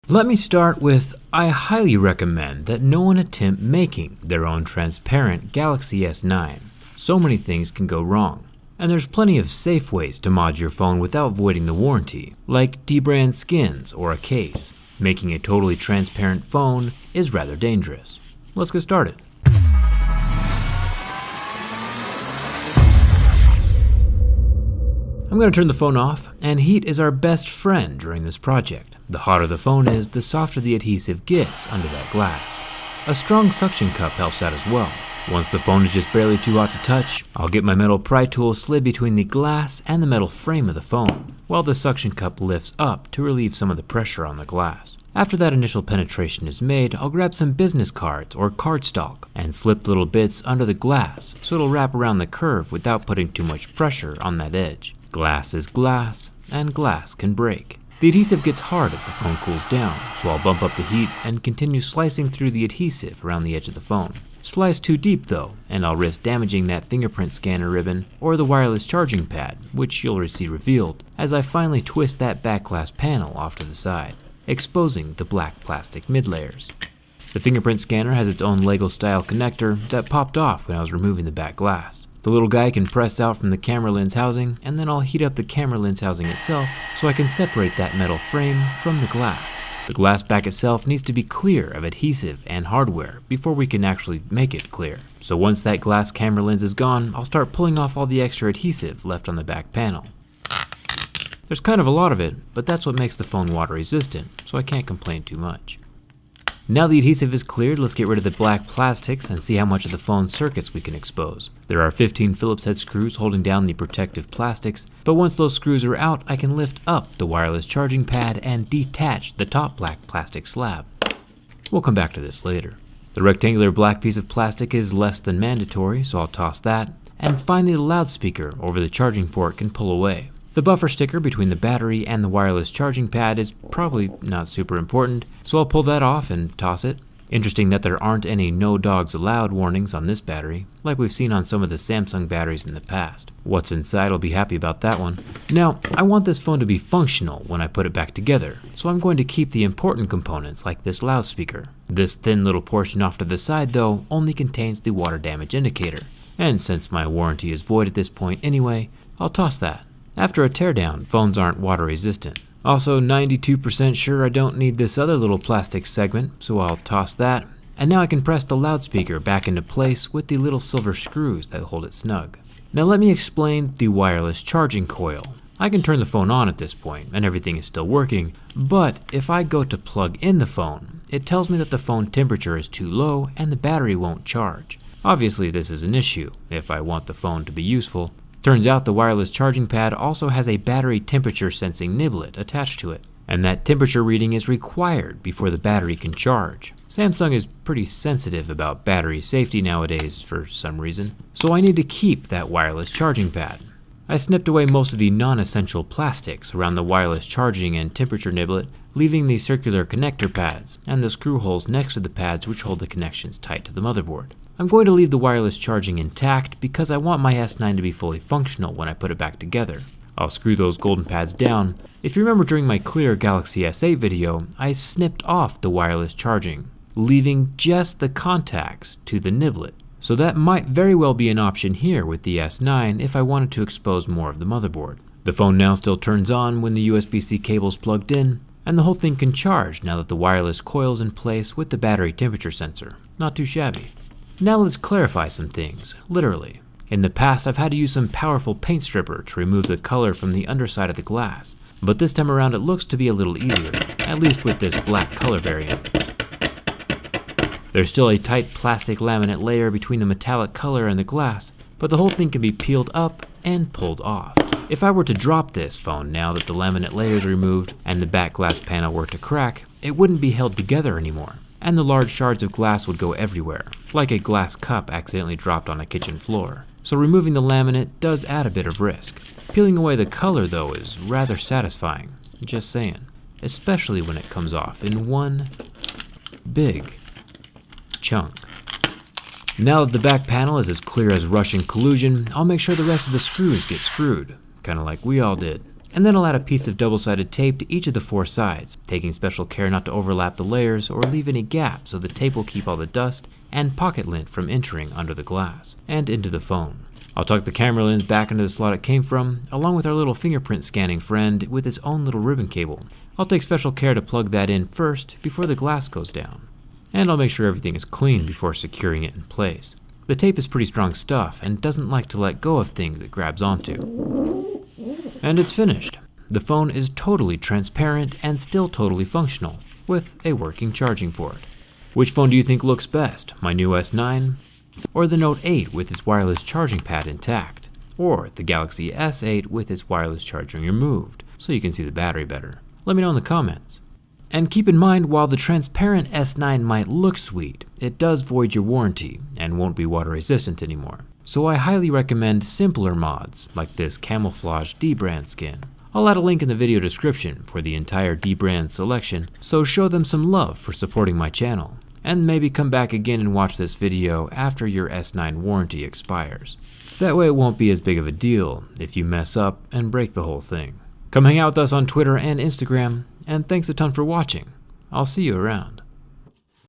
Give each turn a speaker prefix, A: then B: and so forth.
A: Let me start with, I highly recommend that no one attempt making their own transparent Galaxy S9. So many things can go wrong. And there's plenty of safe ways to mod your phone without voiding the warranty, like dbrand skins or a case. Making a totally transparent phone is rather dangerous. Let's get started. I'm going to turn the phone off, and heat is our best friend during this project. The hotter the phone is, the softer the adhesive gets under that glass. A strong suction cup helps out as well. Once the phone is just barely too hot to touch, I'll get my metal pry tool slid between the glass and the metal frame of the phone, while the suction cup lifts up to relieve some of the pressure on the glass. After that initial penetration is made, I'll grab some business cards or cardstock and slip little bits under the glass so it'll wrap around the curve without putting too much pressure on that edge. Glass is glass, and glass can break. The adhesive gets hard as the phone cools down, so I'll bump up the heat and continue slicing through the adhesive around the edge of the phone. Slice too deep though, and I'll risk damaging that fingerprint scanner ribbon or the wireless charging pad, which you'll see revealed as I finally twist that back glass panel off to the side, exposing the black plastic mid layers. The fingerprint scanner has its own Lego style connector that popped off when I was removing the back glass. The little guy can press out from the camera lens housing, and then I'll heat up the camera lens housing itself so I can separate that metal frame from the glass. The glass back itself needs to be clear of adhesive and hardware before we can actually make it clear. So once that glass camera lens is gone, I'll start pulling off all the extra adhesive left on the back panel. There's kind of a lot of it, but that's what makes the phone water resistant, so I can't complain too much. Now the adhesive is cleared, let's get rid of the black plastics and see how much of the phone's circuits we can expose. There are 15 Phillips head screws holding down the protective plastics, but once those screws are out, I can lift up the wireless charging pad and detach the top black plastic slab. We'll come back to this later. The rectangular black piece of plastic is less than mandatory, so I'll toss that, and finally the loudspeaker over the charging port can pull away. The buffer sticker between the battery and the wireless charging pad is probably not super important, so I'll pull that off and toss it. Interesting that there aren't any no dogs allowed warnings on this battery, like we've seen on some of the Samsung batteries in the past. What's inside, I'll be happy about that one. Now, I want this phone to be functional when I put it back together, so I'm going to keep the important components like this loudspeaker. This thin little portion off to the side though only contains the water damage indicator, and since my warranty is void at this point anyway, I'll toss that. After a teardown, phones aren't water resistant. Also 92% sure I don't need this other little plastic segment, so I'll toss that. And now I can press the loudspeaker back into place with the little silver screws that hold it snug. Now let me explain the wireless charging coil. I can turn the phone on at this point and everything is still working, but if I go to plug in the phone, it tells me that the phone temperature is too low and the battery won't charge. Obviously this is an issue if I want the phone to be useful. Turns out the wireless charging pad also has a battery temperature sensing niblet attached to it, and that temperature reading is required before the battery can charge. Samsung is pretty sensitive about battery safety nowadays for some reason, so I need to keep that wireless charging pad. I snipped away most of the non-essential plastics around the wireless charging and temperature niblet, leaving the circular connector pads and the screw holes next to the pads which hold the connections tight to the motherboard. I'm going to leave the wireless charging intact because I want my S9 to be fully functional when I put it back together. I'll screw those golden pads down. If you remember during my clear Galaxy S8 video, I snipped off the wireless charging, leaving just the contacts to the niblet. So that might very well be an option here with the S9 if I wanted to expose more of the motherboard. The phone now still turns on when the USB-C cable is plugged in, and the whole thing can charge now that the wireless coil is in place with the battery temperature sensor. Not too shabby. Now let's clarify some things, literally. In the past I've had to use some powerful paint stripper to remove the color from the underside of the glass, but this time around it looks to be a little easier, at least with this black color variant. There's still a tight plastic laminate layer between the metallic color and the glass, but the whole thing can be peeled up and pulled off. If I were to drop this phone now that the laminate layer is removed and the back glass panel were to crack, it wouldn't be held together anymore, and the large shards of glass would go everywhere, like a glass cup accidentally dropped on a kitchen floor. So removing the laminate does add a bit of risk. Peeling away the color though is rather satisfying, just saying, especially when it comes off in one big chunk. Now that the back panel is as clear as Russian collusion, I'll make sure the rest of the screws get screwed, kinda like we all did. And then I'll add a piece of double-sided tape to each of the 4 sides, taking special care not to overlap the layers or leave any gaps so the tape will keep all the dust and pocket lint from entering under the glass and into the phone. I'll tuck the camera lens back into the slot it came from, along with our little fingerprint scanning friend with its own little ribbon cable. I'll take special care to plug that in first before the glass goes down. And I'll make sure everything is clean before securing it in place. The tape is pretty strong stuff and doesn't like to let go of things it grabs onto. And it's finished. The phone is totally transparent and still totally functional, with a working charging port. Which phone do you think looks best, my new S9? Or the Note 8 with its wireless charging pad intact? Or the Galaxy S8 with its wireless charging removed, so you can see the battery better? Let me know in the comments. And keep in mind, while the transparent S9 might look sweet, it does void your warranty and won't be water resistant anymore. So I highly recommend simpler mods, like this camouflage dbrand skin. I'll add a link in the video description for the entire dbrand selection, so show them some love for supporting my channel. And maybe come back again and watch this video after your S9 warranty expires. That way it won't be as big of a deal if you mess up and break the whole thing. Come hang out with us on Twitter and Instagram, and thanks a ton for watching. I'll see you around.